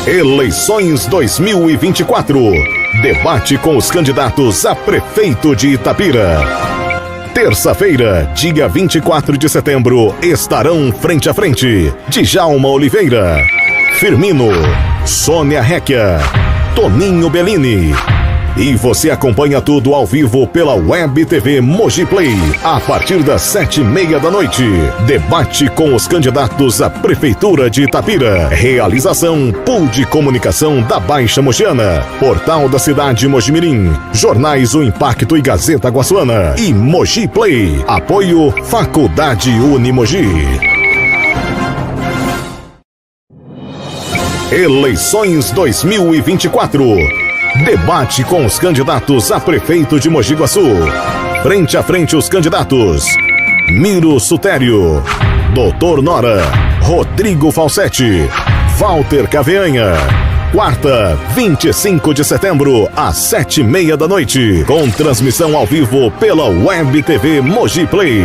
Eleições 2024. Debate com os candidatos a prefeito de Itapira. Terça-feira, dia 24 de setembro, estarão frente a frente Djalma Oliveira, Firmino, Sônia Réquia, Toninho Bellini. E você acompanha tudo ao vivo pela Web TV Mogi Play, a partir das 7h30 da noite. Debate com os candidatos à Prefeitura de Itapira. Realização Pool de Comunicação da Baixa Mogiana, Portal da Cidade Mojimirim, Jornais O Impacto e Gazeta Guaçuana e Mogi Play. Apoio Faculdade Unimogi. Eleições 2024. Debate com os candidatos a prefeito de Mogi Guaçu. Frente a frente os candidatos: Miro Sutério, Doutor Nora, Rodrigo Falsetti, Walter Caveanha. Quarta, 25 de setembro, às 7h30 da noite, com transmissão ao vivo pela Web TV Mogi Play.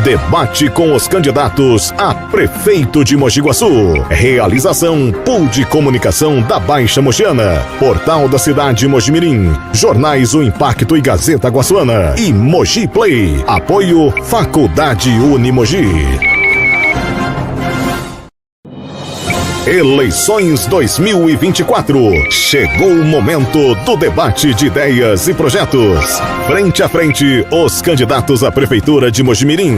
Debate com os candidatos a prefeito de Mogi Guaçu. Realização Pool de Comunicação da Baixa Mogiana, Portal da Cidade Mojimirim, Jornais O Impacto e Gazeta Guaçuana e Mogi Play. Apoio Faculdade Unimogi. Eleições 2024. Chegou o momento do debate de ideias e projetos. Frente a frente, os candidatos à Prefeitura de Mojimirim: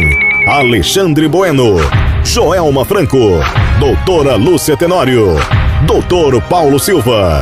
Alexandre Bueno, Joelma Franco, Doutora Lúcia Tenório, Doutor Paulo Silva,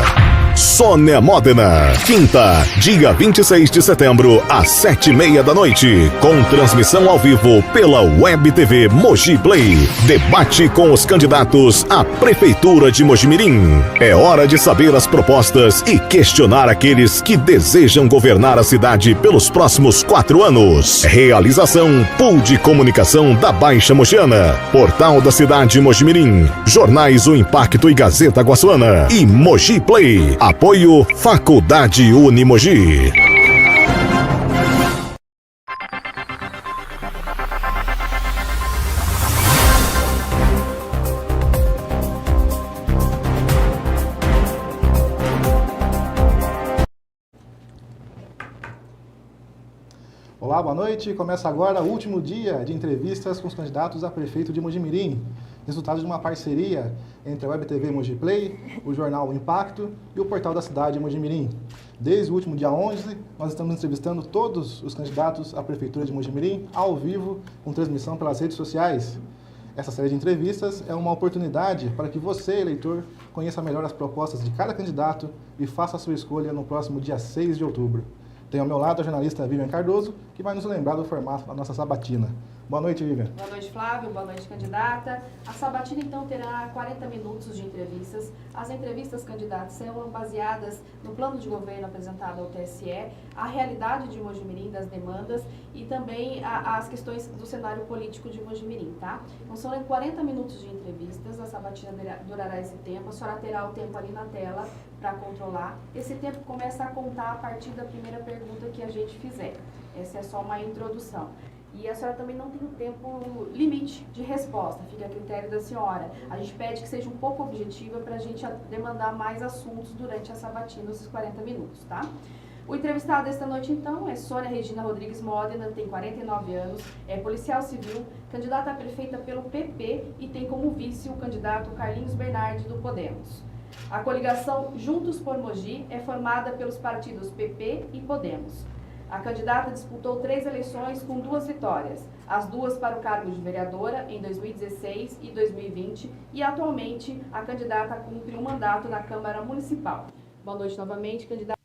Sônia Modena. Quinta, dia 26 de setembro, às 7h30 da noite, com transmissão ao vivo pela Web TV Mogi Play. Debate com os candidatos à Prefeitura de Mojimirim. É hora de saber as propostas e questionar aqueles que desejam governar a cidade pelos próximos 4 anos. Realização Pool de Comunicação da Baixa Mogiana, Portal da Cidade Mojimirim, Jornais O Impacto e Gazeta Guaçuana e Mogi Play. Apoio Faculdade Unimogi. Olá, boa noite. Começa agora o último dia de entrevistas com os candidatos a prefeito de Mojimirim. Resultado de uma parceria entre a Web TV Mogi Play, o jornal O Impacto e o Portal da Cidade Mojimirim. Desde o último dia 11, nós estamos entrevistando todos os candidatos à Prefeitura de Mojimirim ao vivo, com transmissão pelas redes sociais. Essa série de entrevistas é uma oportunidade para que você, eleitor, conheça melhor as propostas de cada candidato e faça a sua escolha no próximo dia 6 de outubro. Tenho ao meu lado a jornalista Vivian Cardoso, que vai nos lembrar do formato da nossa sabatina. Boa noite, Vivian. Boa noite, Flávio. Boa noite, candidata. A sabatina, então, terá 40 minutos de entrevistas. As entrevistas, candidatos, serão baseadas no plano de governo apresentado ao TSE, a realidade de Mojimirim, das demandas e também as questões do cenário político de Mojimirim, tá? Então, são 40 minutos de entrevistas. A sabatina durará esse tempo. A senhora terá o tempo ali na tela para controlar. Esse tempo começa a contar a partir da primeira pergunta que a gente fizer. Essa é só uma introdução. E a senhora também não tem um tempo limite de resposta, fica a critério da senhora. A gente pede que seja um pouco objetiva para a gente demandar mais assuntos durante a sabatina, esses 40 minutos, tá? O entrevistado desta noite, então, é Sônia Regina Rodrigues Modena, tem 49 anos, é policial civil, candidata a prefeita pelo PP e tem como vice o candidato Carlinhos Bernardi, do Podemos. A coligação Juntos por Mogi é formada pelos partidos PP e Podemos. A candidata disputou 3 eleições com 2 vitórias, as 2 para o cargo de vereadora em 2016 e 2020 e atualmente a candidata cumpre um mandato na Câmara Municipal. Boa noite novamente, candidata,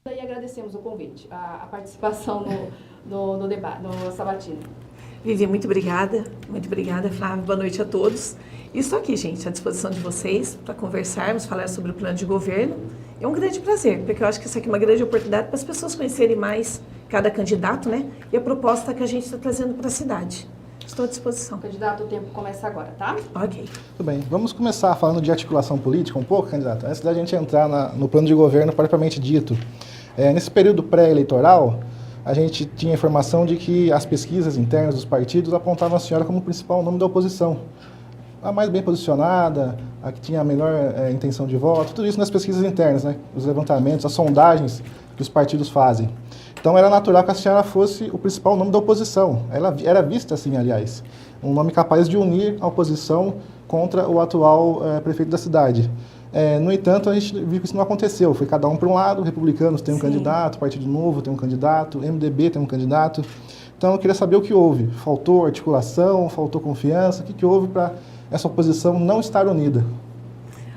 e agradecemos o convite, a participação no debate, no sabatina. Vivi, muito obrigada, Flávio, boa noite a todos. E estou aqui, gente, à disposição de vocês para conversarmos, falar sobre o plano de governo. É um grande prazer, porque eu acho que isso aqui é uma grande oportunidade para as pessoas conhecerem mais cada candidato, né? E a proposta que a gente está trazendo para a cidade. Estou à disposição. Candidato, o tempo começa agora, tá? Ok. Tudo bem. Vamos começar falando de articulação política um pouco, candidato, antes da gente entrar no plano de governo propriamente dito. Nesse período pré-eleitoral, a gente tinha informação de que as pesquisas internas dos partidos apontavam a senhora como principal nome da oposição. a mais bem posicionada, a que tinha a melhor intenção de voto, tudo isso nas pesquisas internas, né? Os levantamentos, as sondagens que os partidos fazem. Então era natural que a senhora fosse o principal nome da oposição. Ela era vista assim, aliás, um nome capaz de unir a oposição contra o atual prefeito da cidade. No entanto, a gente viu que isso não aconteceu. Foi cada um para um lado, republicanos tem um candidato, Partido Novo tem um candidato, MDB tem um candidato. Então eu queria saber o que houve. Faltou articulação, faltou confiança? O que houve para essa oposição não estar unida?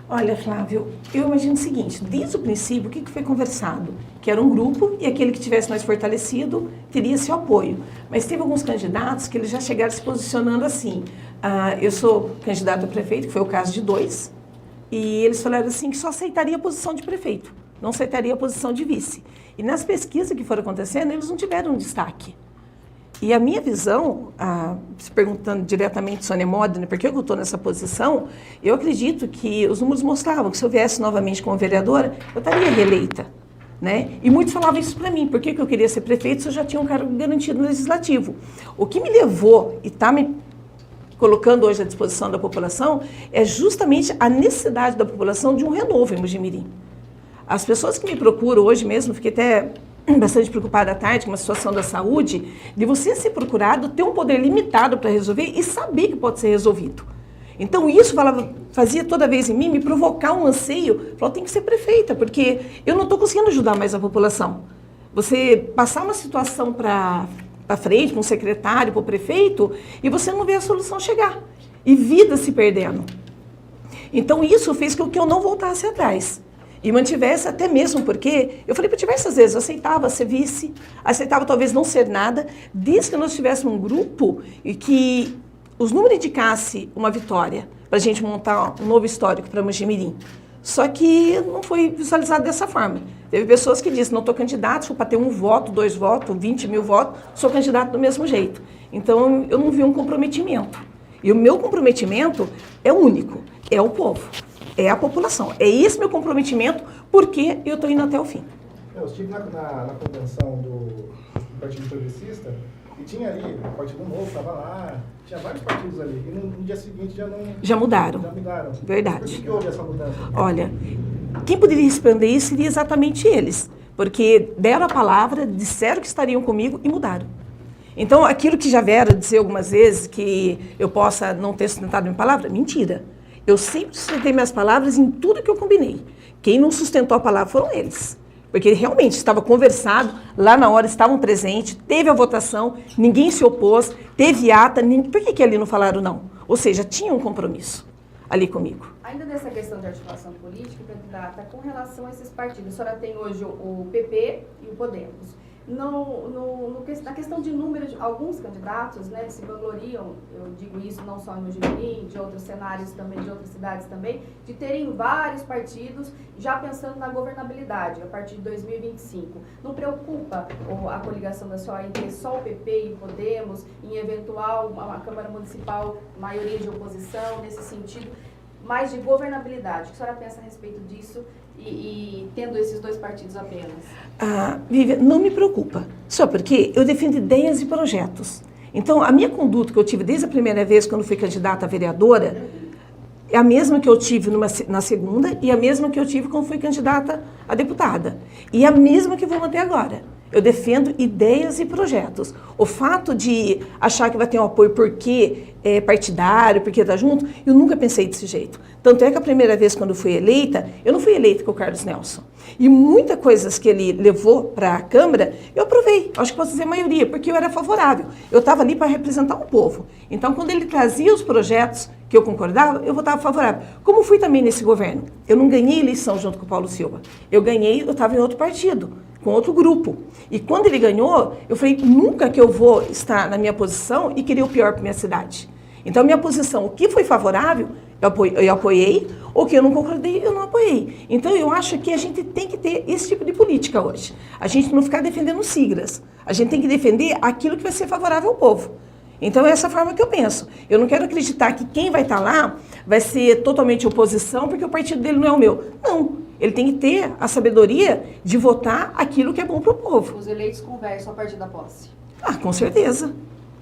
Olha, Flávio, eu imagino o seguinte, desde o princípio, o que foi conversado? Que era um grupo e aquele que tivesse mais fortalecido teria seu apoio. Mas teve alguns candidatos que eles já chegaram se posicionando assim. Eu sou candidato a prefeito, que foi o caso de 2, e eles falaram assim que só aceitaria a posição de prefeito, não aceitaria a posição de vice. E nas pesquisas que foram acontecendo, eles não tiveram destaque. E a minha visão, se perguntando diretamente, Sônia Modena, por que eu estou nessa posição, eu acredito que os números mostravam que se eu viesse novamente como vereadora, eu estaria reeleita. Né? E muitos falavam isso para mim, por que eu queria ser prefeito se eu já tinha um cargo garantido no legislativo. O que me levou e está me colocando hoje à disposição da população é justamente a necessidade da população de um renovo em Mojimirim. As pessoas que me procuram hoje mesmo, fiquei até bastante preocupada à tarde com a situação da saúde, de você ser procurado, ter um poder limitado para resolver e saber que pode ser resolvido. Então isso fazia toda vez em mim me provocar um anseio, falar, tem que ser prefeita, porque eu não estou conseguindo ajudar mais a população. Você passar uma situação para frente, para um secretário, para o prefeito, e você não vê a solução chegar. E vida se perdendo. Então isso fez com que eu não voltasse atrás. E mantivesse até mesmo porque, eu falei para diversas vezes, eu aceitava ser vice, aceitava talvez não ser nada, desde que nós tivéssemos um grupo e que os números indicassem uma vitória para a gente montar um novo histórico para Mojimirim. Só que não foi visualizado dessa forma. Teve pessoas que disseram, não estou candidato, sou para ter 1 voto, 2 votos, 20 mil votos, sou candidato do mesmo jeito. Então eu não vi um comprometimento. E o meu comprometimento é único, é o povo. É a população. É esse meu comprometimento, porque eu estou indo até o fim. Eu estive na convenção do Partido Progressista e tinha ali, o Partido Novo estava lá, tinha vários partidos ali. E no dia seguinte já não... Já mudaram. Já mudaram. Verdade. Por que houve essa mudança? Olha, quem poderia responder isso seria exatamente eles. Porque deram a palavra, disseram que estariam comigo e mudaram. Então, aquilo que já vieram dizer algumas vezes, que eu possa não ter sustentado minha palavra, mentira. Eu sempre sustentei minhas palavras em tudo que eu combinei. Quem não sustentou a palavra foram eles. Porque realmente estava conversado, lá na hora estavam presentes, teve a votação, ninguém se opôs, teve ata, por que ali não falaram não? Ou seja, tinha um compromisso ali comigo. Ainda nessa questão de articulação política, candidata, com relação a esses partidos, a senhora tem hoje o PP e o Podemos. Na questão de número, alguns candidatos, né, se vangloriam, eu digo isso não só em Mojimirim, de outros cenários também, de outras cidades também, de terem vários partidos já pensando na governabilidade a partir de 2025. Não preocupa a coligação da senhora em ter só o PP e o Podemos, em eventual uma Câmara Municipal, maioria de oposição, nesse sentido, mais de governabilidade? O que a senhora pensa a respeito disso? E tendo esses 2 partidos apenas? Vivian, não me preocupa. Só porque eu defendo ideias e projetos. Então, a minha conduta que eu tive desde a primeira vez, quando fui candidata a vereadora, é a mesma que eu tive na segunda e a mesma que eu tive quando fui candidata a deputada. E a mesma que vou manter agora. Eu defendo ideias e projetos. O fato de achar que vai ter um apoio porque é partidário, porque está junto, eu nunca pensei desse jeito. Tanto é que a primeira vez quando fui eleita, eu não fui eleita com o Carlos Nelson. E muitas coisas que ele levou para a Câmara, eu aprovei. Acho que posso dizer a maioria, porque eu era favorável. Eu estava ali para representar o povo. Então, quando ele trazia os projetos que eu concordava, eu votava favorável. Como fui também nesse governo? Eu não ganhei eleição junto com o Paulo Silva. Eu estava em outro partido, com outro grupo. E quando ele ganhou, eu falei, nunca que eu vou estar na minha posição e querer o pior para minha cidade. Então, minha posição, o que foi favorável, eu apoiei, o que eu não concordei, eu não apoiei. Então, eu acho que a gente tem que ter esse tipo de política hoje. A gente não ficar defendendo siglas. A gente tem que defender aquilo que vai ser favorável ao povo. Então, é essa forma que eu penso. Eu não quero acreditar que quem vai estar lá vai ser totalmente oposição porque o partido dele não é o meu. Não. Ele tem que ter a sabedoria de votar aquilo que é bom para o povo. Os eleitos conversam a partir da posse. Com certeza.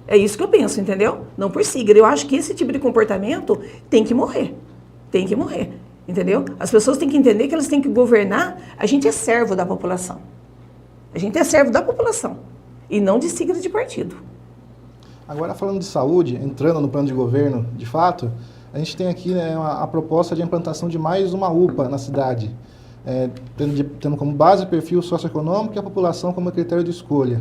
É isso que eu penso, entendeu? Não persiga. Eu acho que esse tipo de comportamento tem que morrer. Tem que morrer, entendeu? As pessoas têm que entender que elas têm que governar. A gente é servo da população. A gente é servo da população. E não de sigla de partido. Agora, falando de saúde, entrando no plano de governo, de fato, a gente tem aqui, né, a proposta de implantação de mais uma UPA na cidade, tendo como base o perfil socioeconômico e a população como critério de escolha.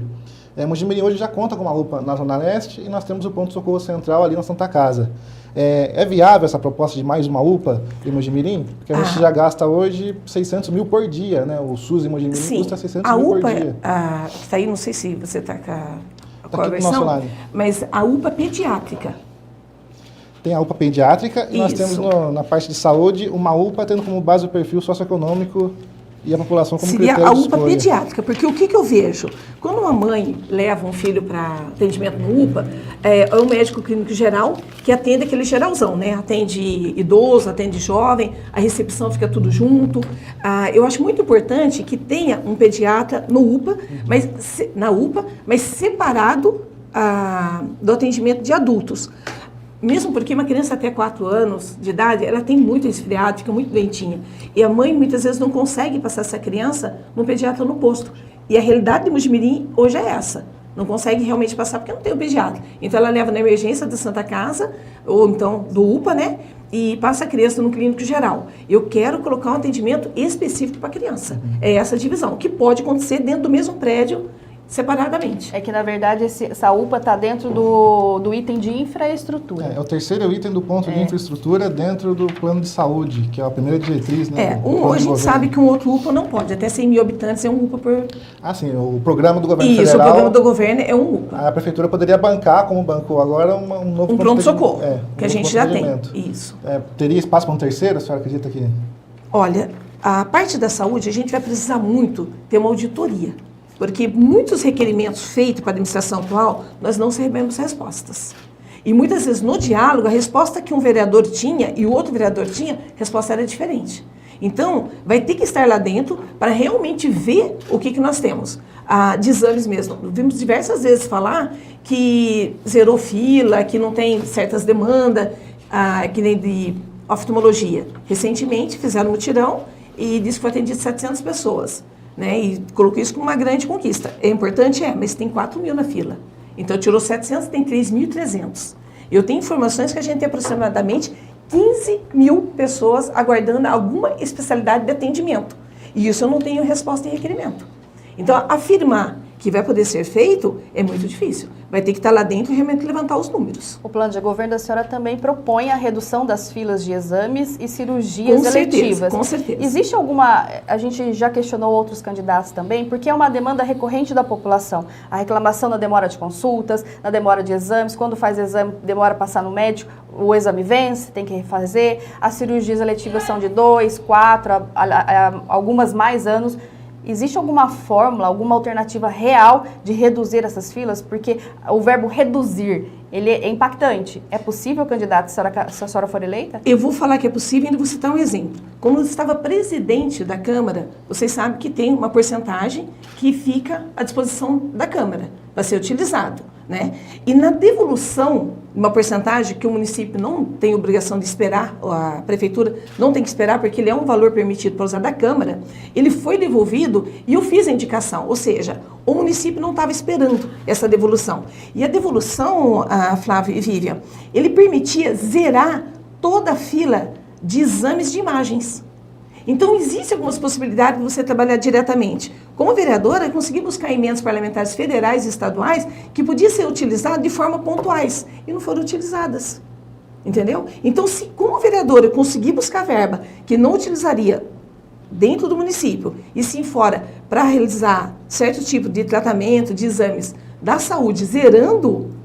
Mojimirim hoje já conta com uma UPA na Zona Leste e nós temos o ponto de socorro central ali na Santa Casa. É viável essa proposta de mais uma UPA em Mojimirim? Porque a gente já gasta hoje 600 mil por dia, né? O SUS em Mojimirim custa 600 mil por dia. Está aí, não sei se você está com a versão, mas a UPA pediátrica. Tem a UPA pediátrica e nós temos na parte de saúde uma UPA tendo como base o perfil socioeconômico e a população como critério de escolha. Seria a UPA pediátrica, porque o que eu vejo? Quando uma mãe leva um filho para atendimento no UPA, é o médico clínico geral que atende aquele geralzão, né? Atende idoso, atende jovem, a recepção fica tudo junto. Eu acho muito importante que tenha um pediatra no UPA, na UPA, mas separado do atendimento de adultos. Mesmo porque uma criança até 4 anos de idade, ela tem muito resfriado, fica muito doentinha. E a mãe, muitas vezes, não consegue passar essa criança no pediatra no posto. E a realidade de Mojimirim hoje é essa. Não consegue realmente passar porque não tem o pediatra. Então, ela leva na emergência da Santa Casa, ou então do UPA, né? E passa a criança no clínico geral. Eu quero colocar um atendimento específico para a criança. É essa divisão, que pode acontecer dentro do mesmo prédio, separadamente. É que, na verdade, essa UPA está dentro do item de infraestrutura. É o terceiro item do ponto de infraestrutura dentro do plano de saúde, que é a primeira diretriz, né? A gente sabe que um outro UPA não pode, até 100 mil habitantes é um UPA por... Sim, o programa do governo federal... Isso, o programa do governo é um UPA. A prefeitura poderia bancar, como bancou agora, um novo pronto-socorro, que a gente já tem. Isso. Teria espaço para um terceiro, a senhora acredita que... Olha, a parte da saúde, a gente vai precisar muito ter uma auditoria. Porque muitos requerimentos feitos para a administração atual, nós não recebemos respostas. E muitas vezes no diálogo, a resposta que um vereador tinha e o outro vereador tinha, a resposta era diferente. Então, vai ter que estar lá dentro para realmente ver o que nós temos. De exames mesmo. Vimos diversas vezes falar que zerou fila, que não tem certas demandas, que nem de oftalmologia. Recentemente fizeram um mutirão e disse que foi atendido 700 pessoas. Né, e colocou isso como uma grande conquista. É importante? Mas tem 4 mil na fila. Então, tirou 700, tem 3.300. Eu tenho informações que a gente tem aproximadamente 15 mil pessoas aguardando alguma especialidade de atendimento. E isso eu não tenho resposta em requerimento. Então, afirmar que vai poder ser feito é muito difícil. Vai ter que estar lá dentro e realmente levantar os números. O plano de governo da senhora também propõe a redução das filas de exames e cirurgias eletivas. Com certeza. Existe alguma... A gente já questionou outros candidatos também, porque é uma demanda recorrente da população. A reclamação na demora de consultas, na demora de exames, quando faz exame, demora a passar no médico, o exame vence, tem que refazer. As cirurgias eletivas são de 2, 4, algumas mais anos. Existe alguma fórmula, alguma alternativa real de reduzir essas filas? Porque o verbo reduzir, ele é impactante. É possível, candidato, se a senhora for eleita? Eu vou falar que é possível e vou citar um exemplo. Como eu estava presidente da Câmara, vocês sabem que tem uma porcentagem que fica à disposição da Câmara para ser utilizado, né? E na devolução, uma porcentagem que o município não tem obrigação de esperar, a prefeitura não tem que esperar, porque ele é um valor permitido para usar da Câmara, ele foi devolvido e eu fiz a indicação, ou seja, o município não estava esperando essa devolução. E a devolução, Flávio e Vivian, ele permitia zerar toda a fila de exames de imagens. Então, existem algumas possibilidades de você trabalhar diretamente. Como vereadora, eu consegui buscar emendas parlamentares federais e estaduais que podiam ser utilizadas de forma pontuais e não foram utilizadas. Entendeu? Então, se como vereadora eu conseguir buscar verba que não utilizaria dentro do município e sim fora para realizar certo tipo de tratamento, de exames da saúde, zerando,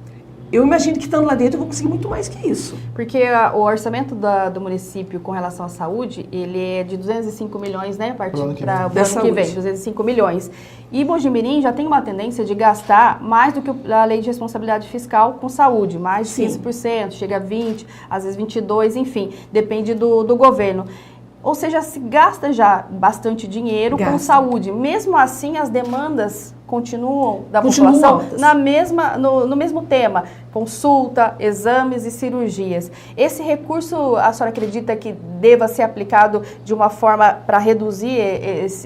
eu imagino que estando lá dentro eu vou conseguir muito mais que isso. Porque o orçamento do município com relação à saúde, ele é de 205 milhões, né? A partir para o ano que vem, 205 milhões. E Mojimirim já tem uma tendência de gastar mais do que a lei de responsabilidade fiscal com saúde, mais de 15%, chega a 20%, às vezes 22%, enfim, depende do governo. Ou seja, se gasta já bastante dinheiro com saúde. Mesmo assim, as demandas continuam da Continuam população altas. no mesmo tema, consulta, exames e cirurgias. Esse recurso, a senhora acredita que deva ser aplicado de uma forma para reduzir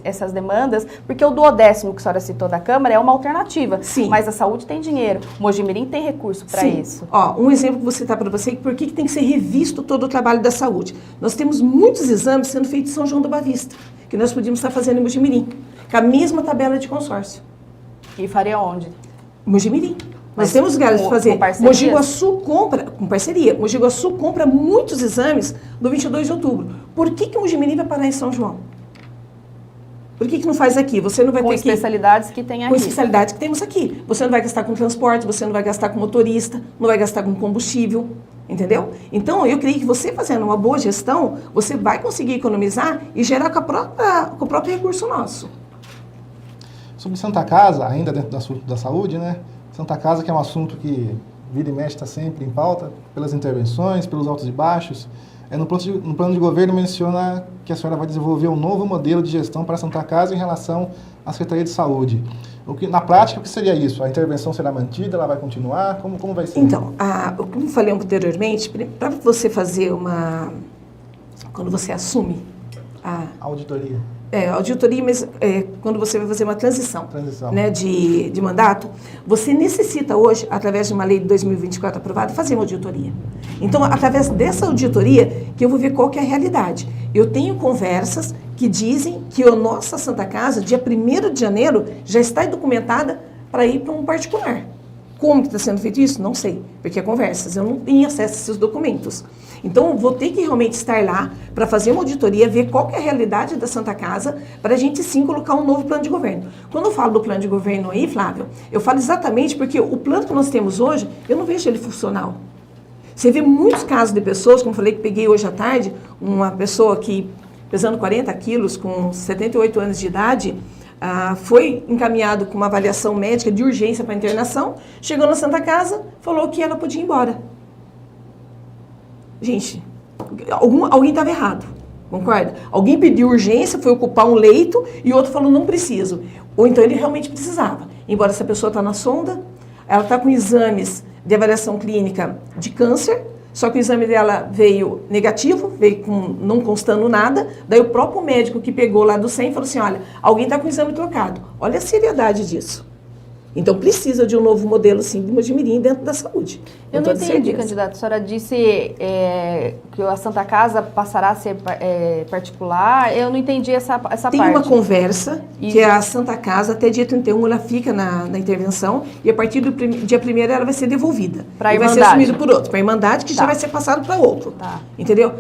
essas demandas? Porque o duodécimo que a senhora citou da Câmara é uma alternativa, Sim. mas a saúde tem dinheiro. Mojimirim tem recurso para isso. Ó, um exemplo que vou citar para você, por que tem que ser revisto todo o trabalho da saúde. Nós temos muitos exames sendo feitos em São João da Boa Vista, que nós podíamos estar fazendo em Mojimirim, com a mesma tabela de consórcio. E faria onde? Mojimirim. Mas Nós temos lugares de fazer. com parcerias? Mogi Guaçu compra, com parceria, Mogi Guaçu compra muitos exames do 22 de outubro. Por que Mojimirim vai parar em São João? Por que não faz aqui? Você não vai Com ter que... especialidades que tem aqui. Com especialidades que temos aqui. Você não vai gastar com transporte, você não vai gastar com motorista, não vai gastar com combustível, entendeu? Então, eu creio que você fazendo uma boa gestão, você vai conseguir economizar e gerar com o próprio recurso nosso. Sobre Santa Casa, ainda dentro do assunto da saúde, né? Santa Casa, que é um assunto que vira e mexe está sempre em pauta, pelas intervenções, pelos altos e baixos. No plano de governo menciona que a senhora vai desenvolver um novo modelo de gestão para a Santa Casa em relação à Secretaria de Saúde. Na prática, o que seria isso? A intervenção será mantida? Ela vai continuar? Como vai ser? Então, como falei anteriormente, para você fazer quando você assume a auditoria. Auditoria, mas quando você vai fazer uma transição. Né, de mandato, você necessita hoje, através de uma lei de 2024 aprovada, fazer uma auditoria. Então, através dessa auditoria, que eu vou ver qual que é a realidade. Eu tenho conversas que dizem que a nossa Santa Casa, dia 1º de janeiro, já está documentada para ir para um particular. Como que está sendo feito isso? Não sei, porque é conversas, eu não tenho acesso a esses documentos. Então, vou ter que realmente estar lá para fazer uma auditoria, ver qual que é a realidade da Santa Casa, para a gente sim colocar um novo plano de governo. Quando eu falo do plano de governo aí, Flávio, eu falo exatamente porque o plano que nós temos hoje, eu não vejo ele funcional. Você vê muitos casos de pessoas, como eu falei que peguei hoje à tarde, uma pessoa que, pesando 40 quilos, com 78 anos de idade, foi encaminhado com uma avaliação médica de urgência para internação, chegou na Santa Casa, falou que ela podia ir embora. Gente, alguém estava errado, concorda? Alguém pediu urgência, foi ocupar um leito e outro falou não preciso. Ou então ele realmente precisava. Embora essa pessoa está na sonda, ela está com exames de avaliação clínica de câncer, só que o exame dela veio negativo, veio não constando nada. Daí o próprio médico que pegou lá do 100 falou assim, olha, alguém está com o exame trocado. Olha a seriedade disso. Então, precisa de um novo modelo, sim, de Mojimirim dentro da saúde. Eu não entendi, candidato. A senhora disse que a Santa Casa passará a ser particular. Eu não entendi essa parte. Tem uma conversa que a Santa Casa, até dia 31, ela fica na intervenção e a partir do dia 1º ela vai ser devolvida. Para a Irmandade. Vai ser assumida por outro. Para a Irmandade, que já vai ser passado para outro. Tá. Entendeu?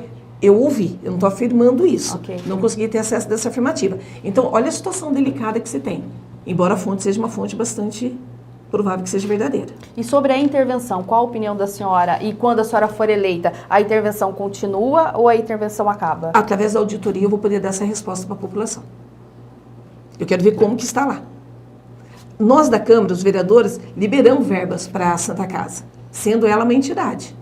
Eu ouvi, eu não estou afirmando isso. Okay. Não consegui ter acesso dessa afirmativa. Então, olha a situação delicada que você tem. Embora a fonte seja uma fonte bastante provável que seja verdadeira. E sobre a intervenção, qual a opinião da senhora? E quando a senhora for eleita, a intervenção continua ou a intervenção acaba? Através da auditoria eu vou poder dar essa resposta para a população. Eu quero ver como que está lá. Nós da Câmara, os vereadores, liberamos verbas para a Santa Casa, sendo ela uma entidade.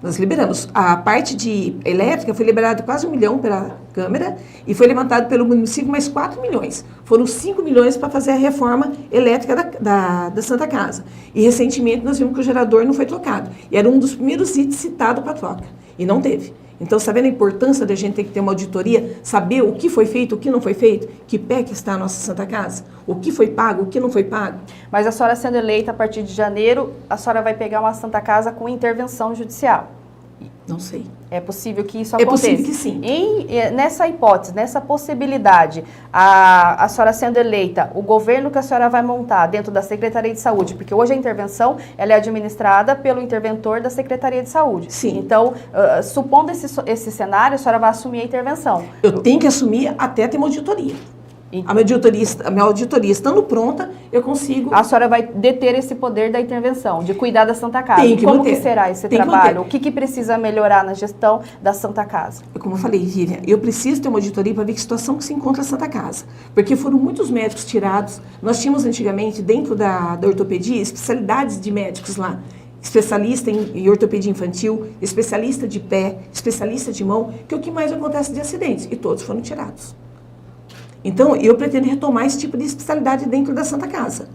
Nós liberamos. A parte de elétrica foi liberada quase 1 milhão pela Câmara e foi levantado pelo município mais 4 milhões. Foram 5 milhões para fazer a reforma elétrica da Santa Casa. E recentemente nós vimos que o gerador não foi trocado. E era um dos primeiros itens citados para troca. E não teve. Então, sabendo a importância da gente ter que ter uma auditoria, saber o que foi feito, o que não foi feito, que pé que está a nossa Santa Casa, o que foi pago, o que não foi pago. Mas a senhora sendo eleita a partir de janeiro, a senhora vai pegar uma Santa Casa com intervenção judicial? Não sei. É possível que isso aconteça? É possível que sim. Nessa hipótese, nessa possibilidade, a senhora sendo eleita, o governo que a senhora vai montar dentro da Secretaria de Saúde, porque hoje a intervenção ela é administrada pelo interventor da Secretaria de Saúde. Sim. Então, supondo esse cenário, a senhora vai assumir a intervenção. Eu tenho que assumir até ter uma auditoria. A minha auditoria estando pronta, eu consigo... A senhora vai deter esse poder da intervenção, de cuidar da Santa Casa. Como que será esse trabalho? O que precisa melhorar na gestão da Santa Casa? Como eu falei, Vivian, eu preciso ter uma auditoria para ver que situação que se encontra a Santa Casa. Porque foram muitos médicos tirados. Nós tínhamos antigamente, dentro da ortopedia, especialidades de médicos lá. Especialista em ortopedia infantil, especialista de pé, especialista de mão, que é o que mais acontece de acidentes. E todos foram tirados. Então, eu pretendo retomar esse tipo de especialidade dentro da Santa Casa.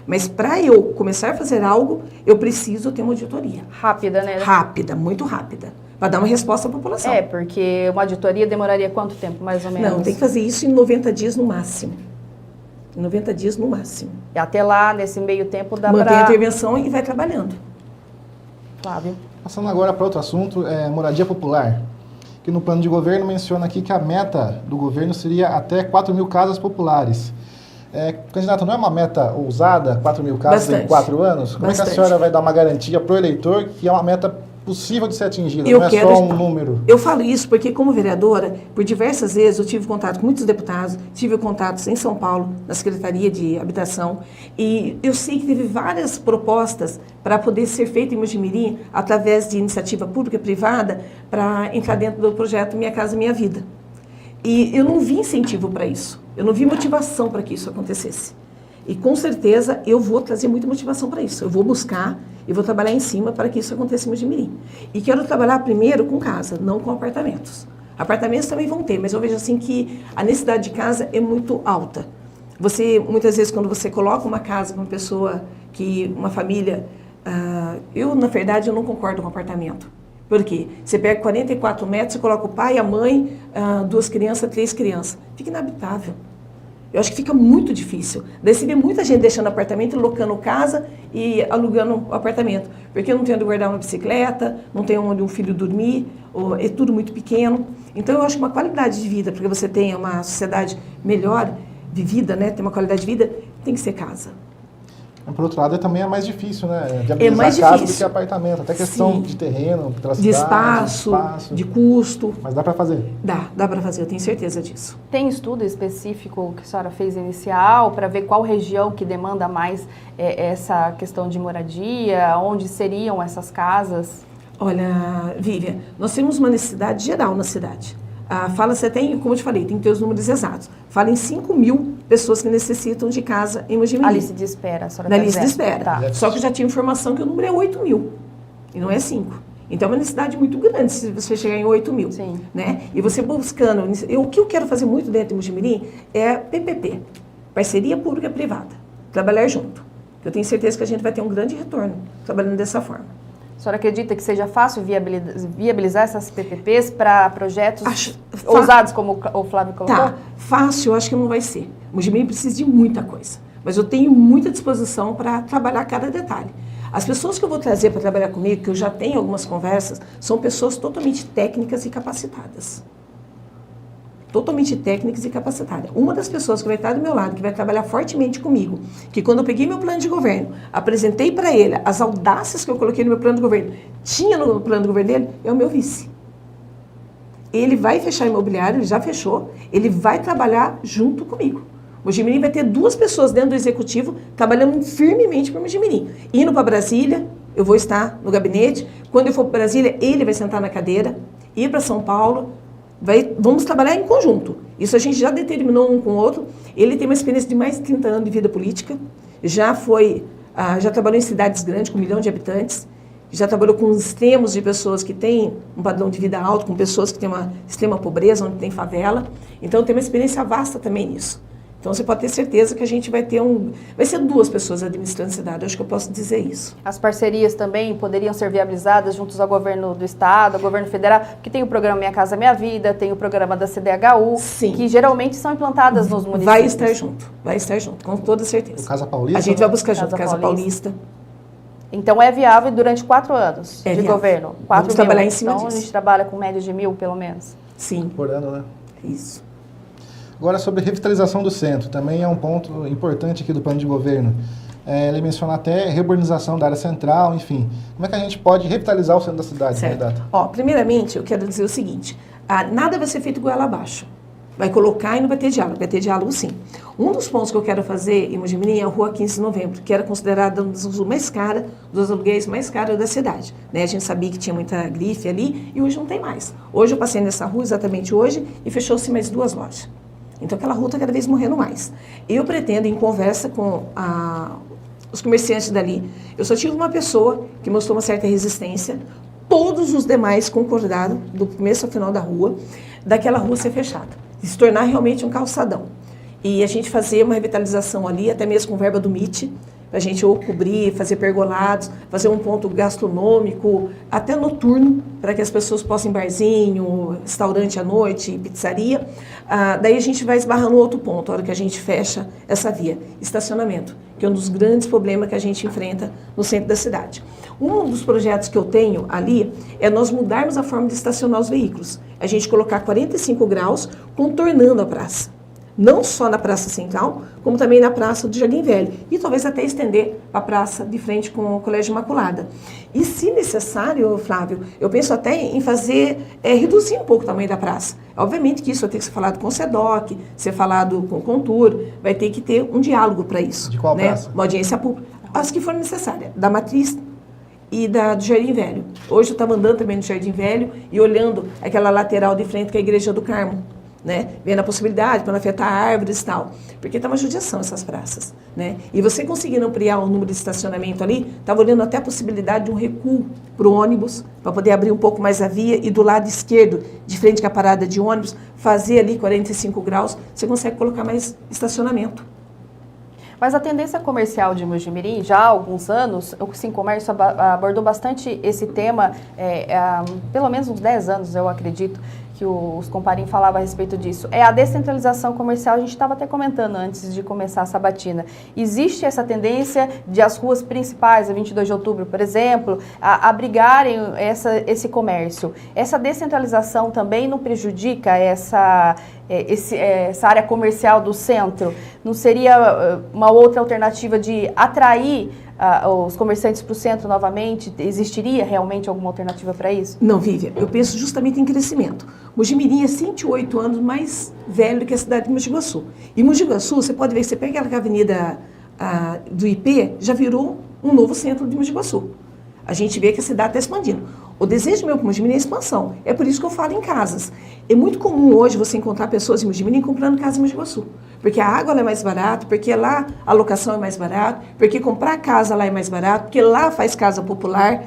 Mas para eu começar a fazer algo, eu preciso ter uma auditoria. Rápida, né? Rápida, muito rápida. Para dar uma resposta à população. Porque uma auditoria demoraria quanto tempo, mais ou menos? Não, tem que fazer isso em 90 dias no máximo. Em 90 dias no máximo. E até lá, nesse meio tempo, dá para... Mantém a intervenção e vai trabalhando. Flávio. Passando agora para outro assunto, moradia popular. Que no plano de governo menciona aqui que a meta do governo seria até 4 mil casas populares. Candidata, não é uma meta ousada, 4 mil casas em 4 anos? Como é que a senhora vai dar uma garantia para o eleitor que é uma meta possível de ser atingida, não é só um número? Eu falo isso porque, como vereadora, por diversas vezes eu tive contato com muitos deputados, tive contatos em São Paulo, na Secretaria de Habitação, e eu sei que teve várias propostas para poder ser feita em Mojimirim, através de iniciativa pública e privada, para entrar dentro do projeto Minha Casa Minha Vida. E eu não vi incentivo para isso, eu não vi motivação para que isso acontecesse. E com certeza eu vou trazer muita motivação para isso, eu vou buscar e vou trabalhar em cima para que isso aconteça em Mojimirim. E quero trabalhar primeiro com casa, não com apartamentos. Apartamentos também vão ter, mas eu vejo assim que a necessidade de casa é muito alta. Muitas vezes, quando você coloca uma casa para uma pessoa, uma família, eu, na verdade, eu não concordo com apartamento. Por quê? Você pega 44 metros, você coloca o pai, a mãe, 2 crianças, 3 crianças. Fica inabitável. Eu acho que fica muito difícil. Daí você vê muita gente deixando apartamento, locando casa e alugando o apartamento. Porque não tem onde guardar uma bicicleta, não tem onde um filho dormir, é tudo muito pequeno. Então eu acho que uma qualidade de vida, para que você tenha uma sociedade melhor vivida, né, ter uma qualidade de vida, tem que ser casa. Por outro lado, também é mais difícil, né? De é mais casa difícil do que apartamento. Até questão de terreno, pela cidade, espaço, de custo. Mas dá para fazer? Dá para fazer, eu tenho certeza disso. Tem estudo específico que a senhora fez inicial para ver qual região que demanda mais essa questão de moradia, onde seriam essas casas? Olha, Vivian, nós temos uma necessidade geral na cidade. Fala-se até, como eu te falei, tem que ter os números exatos. Fala em 5 mil pessoas que necessitam de casa em Mojimirim. A lista de espera, a senhora Na lista de espera. Tá. Só que eu já tinha informação que o número é 8 mil, e não é 5. Então é uma necessidade muito grande se você chegar em 8 mil. Sim. Né? E você buscando... O que eu quero fazer muito dentro de Mojimirim é PPP, parceria pública-privada, trabalhar junto. Eu tenho certeza que a gente vai ter um grande retorno trabalhando dessa forma. A senhora acredita que seja fácil viabilizar essas PPPs para projetos ousados, como o Flávio colocou? Tá, fácil eu acho que não vai ser. Mojimirim precisa de muita coisa, mas eu tenho muita disposição para trabalhar cada detalhe. As pessoas que eu vou trazer para trabalhar comigo, que eu já tenho algumas conversas, são pessoas totalmente técnicas e capacitadas. Totalmente técnicas e capacitadas. Uma das pessoas que vai estar do meu lado, que vai trabalhar fortemente comigo, que quando eu peguei meu plano de governo, apresentei para ele as audácias que eu coloquei no meu plano de governo, tinha no plano de governo dele, é o meu vice. Ele vai fechar imobiliário, ele já fechou, ele vai trabalhar junto comigo. Mojimirim vai ter 2 pessoas dentro do executivo trabalhando firmemente para Mojimirim. Indo para Brasília, eu vou estar no gabinete. Quando eu for para Brasília, ele vai sentar na cadeira. Ir para São Paulo, vamos trabalhar em conjunto. Isso a gente já determinou um com o outro. Ele tem uma experiência de mais de 30 anos de vida política. Já trabalhou em cidades grandes, com 1 milhão de habitantes. Já trabalhou com extremos de pessoas que têm um padrão de vida alto, com pessoas que têm uma extrema pobreza, onde tem favela. Então, tem uma experiência vasta também nisso. Então, você pode ter certeza que a gente vai ter vai ser 2 pessoas administrando a cidade, eu acho que eu posso dizer isso. As parcerias também poderiam ser viabilizadas juntos ao governo do estado, ao governo federal, porque tem o programa Minha Casa Minha Vida, tem o programa da CDHU, Sim. Que geralmente são implantadas nos municípios. Vai estar junto, com toda certeza. O Casa Paulista? A gente vai buscar junto, Casa Paulista. Então, é viável durante 4 anos de viável. Governo. 4 Vamos mil. trabalhar em cima então, disso. A gente trabalha com média de 1.000, pelo menos. Sim. Por ano, né? Isso. Agora, sobre revitalização do centro, também é um ponto importante aqui do plano de governo. Ele menciona até reurbanização da área central, enfim. Como é que a gente pode revitalizar o centro da cidade, candidata? Primeiramente, eu quero dizer o seguinte, nada vai ser feito goela abaixo. Vai colocar e não vai ter diálogo sim. Um dos pontos que eu quero fazer em Mojimirim é a Rua 15 de Novembro, que era considerada uma das ruas mais caras, dos aluguéis mais caros da cidade. Né? A gente sabia que tinha muita grife ali e hoje não tem mais. Hoje eu passei nessa rua, exatamente hoje, e fechou-se mais 2 lojas. Então aquela rua está cada vez morrendo mais. Eu pretendo, em conversa com os comerciantes dali, eu só tive uma pessoa que mostrou uma certa resistência, todos os demais concordaram, do começo ao final da rua, daquela rua ser fechada, se tornar realmente um calçadão. e a gente fazer uma revitalização ali, até mesmo com verba do MIT, para a gente ou cobrir, fazer pergolados, fazer um ponto gastronômico, até noturno, para que as pessoas possam ir em barzinho, restaurante à noite, pizzaria. Daí a gente vai esbarrar no outro ponto, a hora que a gente fecha essa via, estacionamento, que é um dos grandes problemas que a gente enfrenta no centro da cidade. Um dos projetos que eu tenho ali é nós mudarmos a forma de estacionar os veículos. A gente colocar 45 graus, contornando a praça. Não só na Praça Central, como também na Praça do Jardim Velho. E talvez até estender para a praça de frente com o Colégio Imaculada. E se necessário, Flávio, eu penso até em fazer, reduzir um pouco o tamanho da praça. Obviamente que isso vai ter que ser falado com o SEDOC, ser falado com o Contur, vai ter que ter um diálogo para isso. De qual praça? Uma audiência pública. As que forem necessárias, da Matriz e do Jardim Velho. Hoje eu estava andando também no Jardim Velho e olhando aquela lateral de frente que é a Igreja do Carmo. Né? Vendo a possibilidade para não afetar árvores e tal, porque está uma judiação essas praças, né? E você conseguindo ampliar o número de estacionamento ali, estava olhando até a possibilidade de um recuo para o ônibus, para poder abrir um pouco mais a via e do lado esquerdo, de frente com a parada de ônibus, fazer ali 45 graus, você consegue colocar mais estacionamento. Mas a tendência comercial de Mojimirim, já há alguns anos, o Sincomércio abordou bastante esse tema, há pelo menos uns 10 anos, eu acredito, que os Comparim falavam a respeito disso. É a descentralização comercial, a gente estava até comentando antes de começar a sabatina. Existe essa tendência de as ruas principais, a 22 de outubro, por exemplo, abrigarem esse comércio. Essa descentralização também não prejudica essa área comercial do centro? Não seria uma outra alternativa de atrair os comerciantes para o centro novamente? Existiria realmente alguma alternativa para isso? Não, Vivian, eu penso justamente em crescimento. Mojimirim é 108 anos mais velho do que a cidade de Mogi Guaçu. E Mogi Guaçu, você pode ver, você pega aquela avenida do IP, já virou um novo centro de Mogi Guaçu. A gente vê que a cidade está expandindo. O desejo meu para Mojimirim é expansão. É por isso que eu falo em casas. É muito comum hoje você encontrar pessoas em Mojimirim comprando casa em Mogi Guaçu. Porque a água lá é mais barata, porque lá a locação é mais barata, porque comprar casa lá é mais barato, porque lá faz casa popular.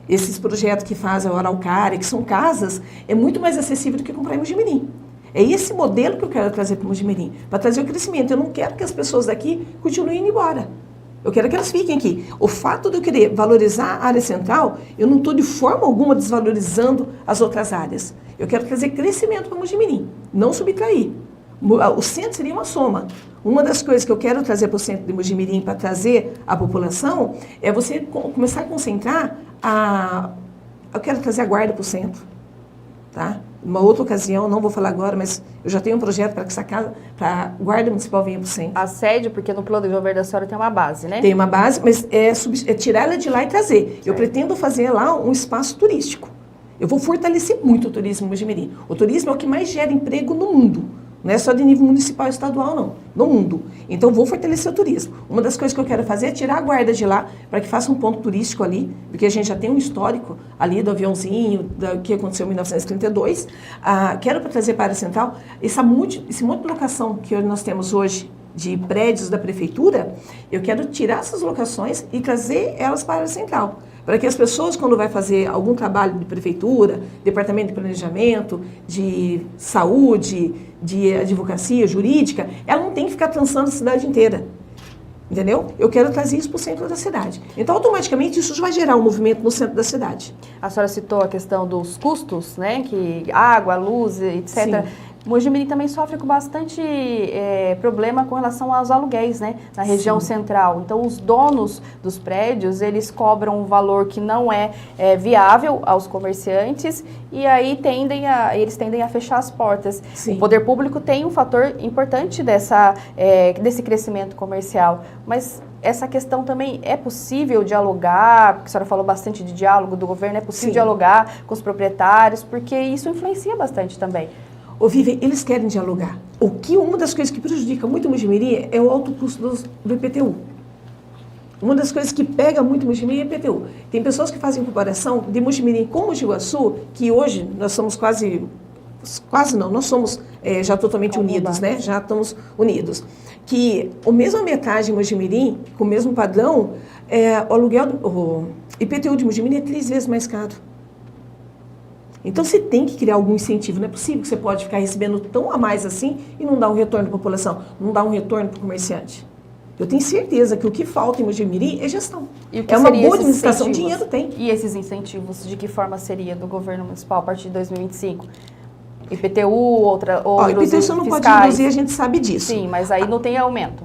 Esses projetos que fazem a Araucária, que são casas, é muito mais acessível do que comprar em Mojimirim. É esse modelo que eu quero trazer para o Mojimirim, para trazer o crescimento. Eu não quero que as pessoas daqui continuem indo embora. Eu quero que elas fiquem aqui. O fato de eu querer valorizar a área central, eu não estou de forma alguma desvalorizando as outras áreas. Eu quero trazer crescimento para o Mojimirim, não subtrair. O centro seria uma soma. Uma das coisas que eu quero trazer para o centro de Mojimirim para trazer a população é você começar a concentrar eu quero trazer a guarda para o centro. Tá? Uma outra ocasião, não vou falar agora, mas eu já tenho um projeto para que essa casa, para a guarda municipal venha para o centro. A sede, porque no plano de governo da senhora tem uma base, né? Tem uma base, mas é tirar ela de lá e trazer. Certo. Eu pretendo fazer lá um espaço turístico. Eu vou fortalecer muito o turismo em Mojimirim. O turismo é o que mais gera emprego no mundo. Não é só de nível municipal e estadual, não. No mundo. Então, vou fortalecer o turismo. Uma das coisas que eu quero fazer é tirar a guarda de lá para que faça um ponto turístico ali, porque a gente já tem um histórico ali do aviãozinho, do que aconteceu em 1932. Quero trazer para a área central esse monte de locação que nós temos hoje de prédios da prefeitura. Eu quero tirar essas locações e trazer elas para a área central. Para que as pessoas, quando vai fazer algum trabalho de prefeitura, departamento de planejamento, de saúde, de advocacia jurídica, ela não tem que ficar trançando a cidade inteira. Entendeu? Eu quero trazer isso para o centro da cidade. Então, automaticamente, isso vai gerar um movimento no centro da cidade. A senhora citou a questão dos custos, né? Que água, luz, etc. Sim. Mojimirim também sofre com bastante problema com relação aos aluguéis, né? Na região Sim. central. Então, os donos dos prédios, eles cobram um valor que não é viável aos comerciantes e aí eles tendem a fechar as portas. Sim. O poder público tem um fator importante desse crescimento comercial, mas essa questão também é possível dialogar, porque a senhora falou bastante de diálogo do governo, é possível Sim. dialogar com os proprietários, porque isso influencia bastante também. Ô, Vivian, eles querem dialogar. Uma das coisas que prejudica muito o Mojimirim é o alto custo do IPTU. Uma das coisas que pega muito o Mojimirim é o IPTU. Tem pessoas que fazem comparação de Mojimirim com Mogi Guaçu, que hoje nós somos quase não, nós somos já totalmente unidos, né? Já estamos unidos. Que a mesma metragem em Mojimirim, com o mesmo padrão, o IPTU de Mojimirim é 3 vezes mais caro. Então você tem que criar algum incentivo. Não é possível que você pode ficar recebendo tão a mais assim e não dar um retorno para a população, não dar um retorno para o comerciante. Eu tenho certeza que o que falta em Mojimirim é gestão. É uma boa administração, dinheiro tem. E esses incentivos, de que forma seria do governo municipal a partir de 2025? IPTU, outros IPTU você não fiscais. pode reduzir, a gente sabe disso. Sim, mas aí não tem aumento.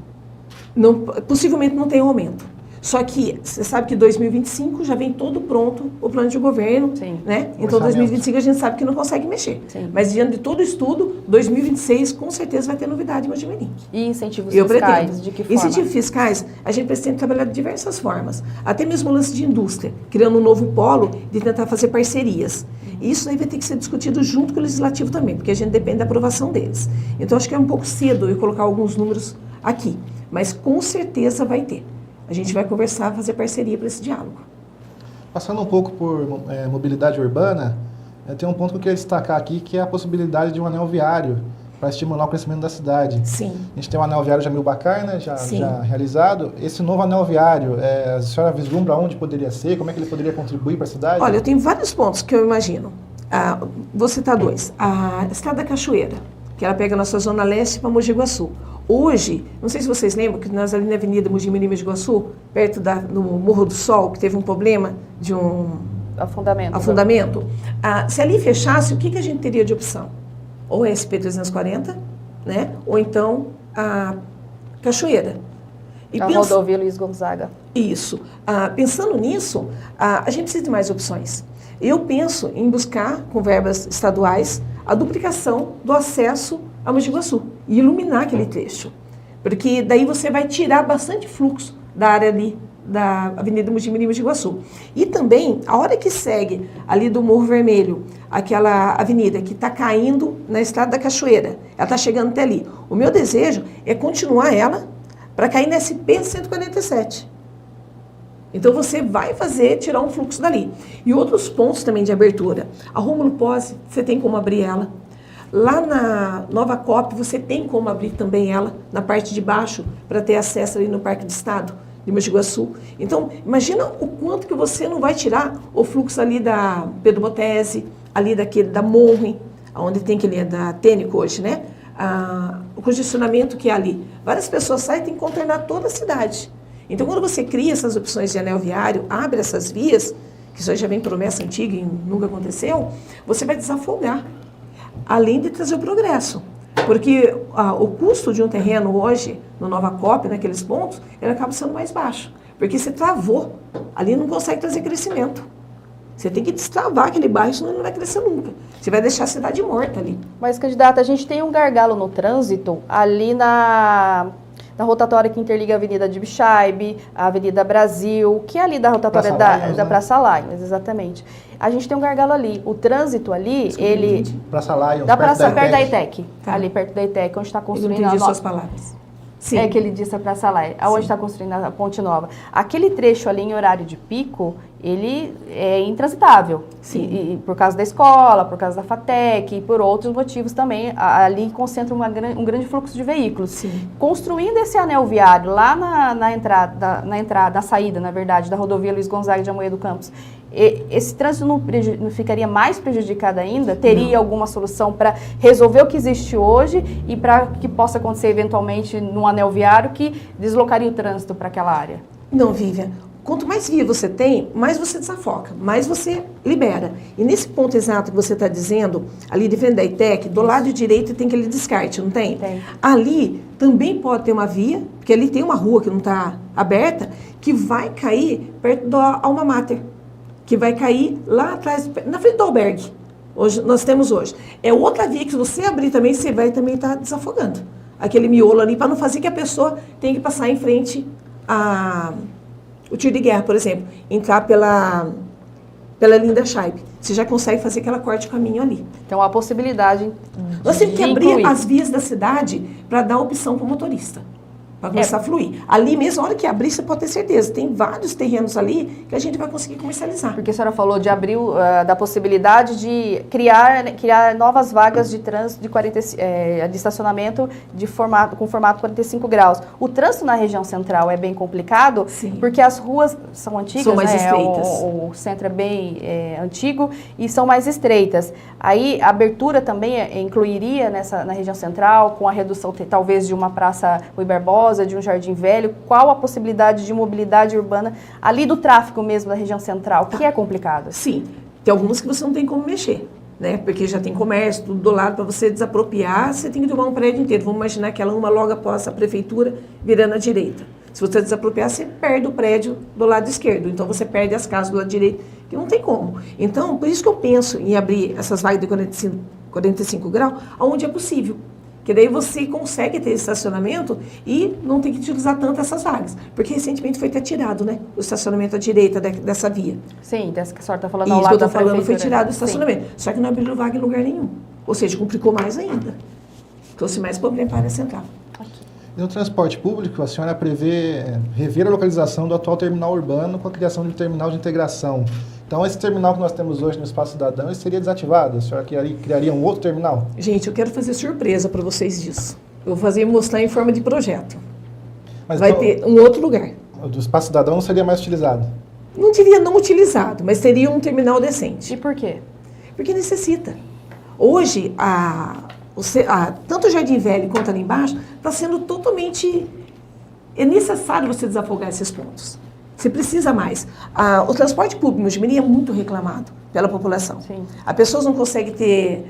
Não, possivelmente não tem aumento. Só que você sabe que 2025 já vem todo pronto o plano de governo, Sim. né? Então 2025 a gente sabe que não consegue mexer. Sim. Mas diante de todo o estudo, 2026 com certeza vai ter novidade em Mojimirim. E incentivos Eu fiscais, pretendo. de que forma? Incentivos fiscais, a gente pretende trabalhar de diversas formas. Até mesmo o lance de indústria, criando um novo polo de tentar fazer parcerias. E isso aí vai ter que ser discutido junto com o Legislativo também, porque a gente depende da aprovação deles. Então acho que é um pouco cedo eu colocar alguns números aqui, mas com certeza vai ter. A gente vai conversar, fazer parceria para esse diálogo. Passando um pouco por mobilidade urbana, tem um ponto que eu queria destacar aqui, que é a possibilidade de um anel viário para estimular o crescimento da cidade. Sim. A gente tem o anel viário Jamil Bacana, já realizado. Esse novo anel viário, a senhora vislumbra onde poderia ser? Como é que ele poderia contribuir para a cidade? Olha, eu tenho vários pontos que eu imagino. Vou citar dois. A Estrada da Cachoeira, que ela pega a nossa Zona Leste para Mogi Guaçu. Hoje, não sei se vocês lembram, que nós ali na Avenida Mojimirim, Mogi Guaçu, perto do Morro do Sol, que teve um problema de um afundamento. Se ali fechasse, o que a gente teria de opção? Ou a SP-340, né? Ou então a Cachoeira. Rodovia Luiz Gonzaga. Isso. Pensando nisso, a gente precisa de mais opções. Eu penso em buscar, com verbas estaduais, a duplicação do acesso a Mogi Guaçu e iluminar aquele trecho. Porque daí você vai tirar bastante fluxo da área ali da Avenida Mojimirim, Mogi Guaçu. E também, a hora que segue ali do Morro Vermelho, aquela avenida que está caindo na Estrada da Cachoeira, ela está chegando até ali. O meu desejo é continuar ela para cair na SP-147. Então você vai tirar um fluxo dali. E outros pontos também de abertura. A Rômulo Pozzi, você tem como abrir ela. Lá na Nova COP, você tem como abrir também ela, na parte de baixo, para ter acesso ali no Parque do Estado de Mogi Guaçu. Então, imagina o quanto que você não vai tirar o fluxo ali da Pedro Botese, ali da Monre, onde tem aquele da Tênico hoje, né? O congestionamento que é ali. Várias pessoas saem e tem que contornar toda a cidade. Então, quando você cria essas opções de anel viário, abre essas vias, que isso já vem promessa antiga e nunca aconteceu, você vai desafogar, além de trazer o progresso. Porque o custo de um terreno hoje, no Nova COP, naqueles pontos, ele acaba sendo mais baixo. Porque você travou, ali não consegue trazer crescimento. Você tem que destravar aquele bairro, senão ele não vai crescer nunca. Você vai deixar a cidade morta ali. Mas, candidata, a gente tem um gargalo no trânsito ali na rotatória que interliga a Avenida de Bichaibe, a Avenida Brasil, que é ali da rotatória da Praça Lions, exatamente. A gente tem um gargalo ali. O trânsito ali, ele... Praça Lions, perto da ITEC. Tá. Ali perto da ITEC, onde está construindo... Eu não entendi suas palavras. Sim. É que ele disse a Praça Lions, onde está construindo a Ponte Nova. Aquele trecho ali em horário de pico, ele é intransitável. E por causa da escola, por causa da FATEC e por outros motivos também, ali concentra um grande fluxo de veículos. Sim. Construindo esse anel viário lá na saída, na verdade, da rodovia Luiz Gonzaga de Amoedo Campos, esse trânsito não ficaria mais prejudicado ainda? Teria alguma solução para resolver o que existe hoje e para que possa acontecer eventualmente num anel viário que deslocaria o trânsito para aquela área? Não, Vivian. Quanto mais via você tem, mais você desafoca, mais você libera. E nesse ponto exato que você está dizendo, ali de frente da ITEC, do lado direito tem aquele descarte, não tem? Tem. Ali também pode ter uma via, porque ali tem uma rua que não está aberta, que vai cair perto da Alma Mater, que vai cair lá atrás, na frente do albergue. Nós temos hoje. É outra via que se você abrir também, você vai também estar desafogando. Aquele miolo ali, para não fazer que a pessoa tenha que passar em frente o tiro de guerra, por exemplo, entrar pela Linda Scheibe. Você já consegue fazer aquela corte de caminho ali. Então, há possibilidade Nós temos que abrir as vias da cidade para dar opção para o motorista. para começar a fluir. Ali mesmo, a hora que abrir, você pode ter certeza, tem vários terrenos ali que a gente vai conseguir comercializar. Porque a senhora falou de abrir, da possibilidade de criar novas vagas de trânsito de estacionamento com formato 45 graus. O trânsito na região central é bem complicado, Sim. porque as ruas são antigas, são mais né? estreitas. O centro é bem antigo e são mais estreitas. Aí a abertura também incluiria na região central, com a redução talvez de uma praça Rui Barbosa, de um Jardim Velho, qual a possibilidade de mobilidade urbana ali do tráfego mesmo da região central, que é complicado? Sim, tem algumas que você não tem como mexer, né? Porque já tem comércio, tudo do lado, para você desapropriar, você tem que tomar um prédio inteiro. Vamos imaginar aquela uma logo após a prefeitura virando à direita. Se você desapropriar, você perde o prédio do lado esquerdo, então você perde as casas do lado direito, que não tem como. Então, por isso que eu penso em abrir essas vagas de 45 graus, onde é possível. Que daí você consegue ter estacionamento e não tem que utilizar tanto essas vagas. Porque recentemente foi até tirado, né? O estacionamento à direita dessa via. Sim, dessa que a senhora está falando Isso ao que lado eu da estou falando prefeitura. foi tirado o Sim. estacionamento. Só que não abriu vaga em lugar nenhum. Ou seja, complicou mais ainda. Trouxe mais problema para a área central. E no transporte público, a senhora prevê rever a localização do atual terminal urbano com a criação de um terminal de integração. Então, esse terminal que nós temos hoje no Espaço Cidadão, ele seria desativado? A senhora criaria um outro terminal? Gente, eu quero fazer surpresa para vocês disso. Eu vou fazer mostrar em forma de projeto. Mas Vai então, ter um outro lugar. o do Espaço Cidadão não seria mais utilizado? Não diria não utilizado, mas teria um terminal decente. E por quê? Porque necessita. Hoje, tanto o Jardim Velho quanto ali embaixo, está sendo totalmente... É necessário você desafogar esses pontos. Você precisa mais. O transporte público no Mojimirim é muito reclamado pela população. Sim. As pessoas não conseguem ter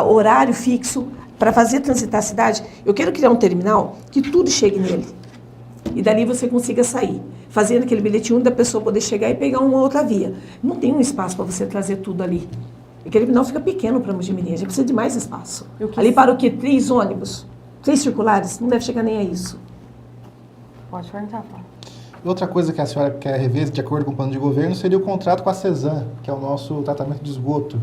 horário fixo para fazer transitar a cidade. Eu quero criar um terminal que tudo chegue nele. E dali você consiga sair. Fazendo aquele bilhete único da pessoa poder chegar e pegar uma outra via. Não tem um espaço para você trazer tudo ali. Aquele terminal fica pequeno para Mojimirim. A gente precisa de mais espaço. Ali para o quê? 3 ônibus? 3 circulares? Não deve chegar nem a isso. Pode perguntar, Paulo. Outra coisa que a senhora quer rever, de acordo com o plano de governo, seria o contrato com a CESAM, que é o nosso tratamento de esgoto.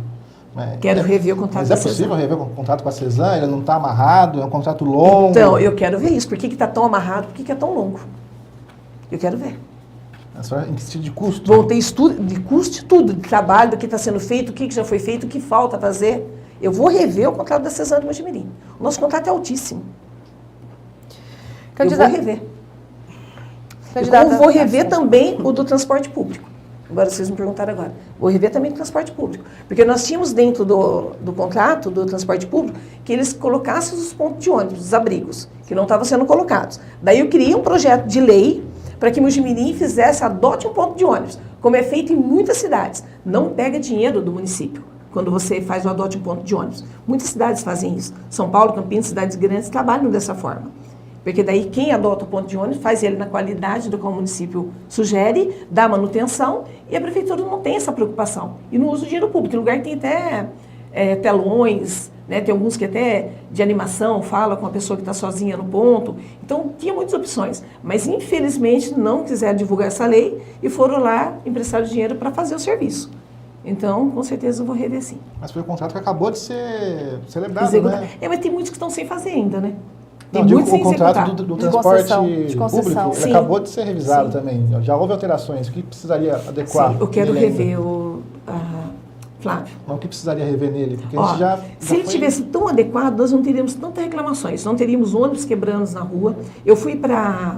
Quero rever o contrato Mas é com a possível CESAM. rever o contrato com a CESAM? Ele não está amarrado? É um contrato longo? Então, eu quero ver isso. Por que está tão amarrado? Por que é tão longo? Eu quero ver. A senhora, em que sentido de custo? Vou ter estudo de custo, tudo, de trabalho, do que está sendo feito, o que já foi feito, o que falta fazer. Eu vou rever o contrato da CESAM de Mojimirim. O nosso contrato é altíssimo. Eu vou rever. Eu vou rever também o do transporte público. Agora, vocês me perguntaram agora. Vou rever também o transporte público. Porque nós tínhamos dentro do contrato do transporte público que eles colocassem os pontos de ônibus, os abrigos, que não estavam sendo colocados. Daí eu criei um projeto de lei para que Mojimirim adote um ponto de ônibus, como é feito em muitas cidades. Não pega dinheiro do município quando você faz o adote um ponto de ônibus. Muitas cidades fazem isso. São Paulo, Campinas, cidades grandes trabalham dessa forma. Porque daí quem adota o ponto de ônibus faz ele na qualidade do que o município sugere, dá manutenção e a prefeitura não tem essa preocupação. E não usa o dinheiro público. Em lugar que tem até telões, né? Tem alguns que até de animação fala com a pessoa que está sozinha no ponto. Então tinha muitas opções. Mas infelizmente não quiseram divulgar essa lei e foram lá emprestar o dinheiro para fazer o serviço. Então, com certeza eu vou rever sim. Mas foi um contrato que acabou de ser celebrado, Executar. né? Mas tem muitos que estão sem fazer ainda, né? Não, digo, o contrato do transporte público ele Sim. acabou de ser revisado Sim. também. Já houve alterações. O que precisaria adequar? Sim, eu quero nele ainda? rever Flávio. Mas o que precisaria rever nele? Porque a Ó, gente se ele tivesse tão adequado, nós não teríamos tantas reclamações. Não teríamos ônibus quebrando na rua. Eu fui para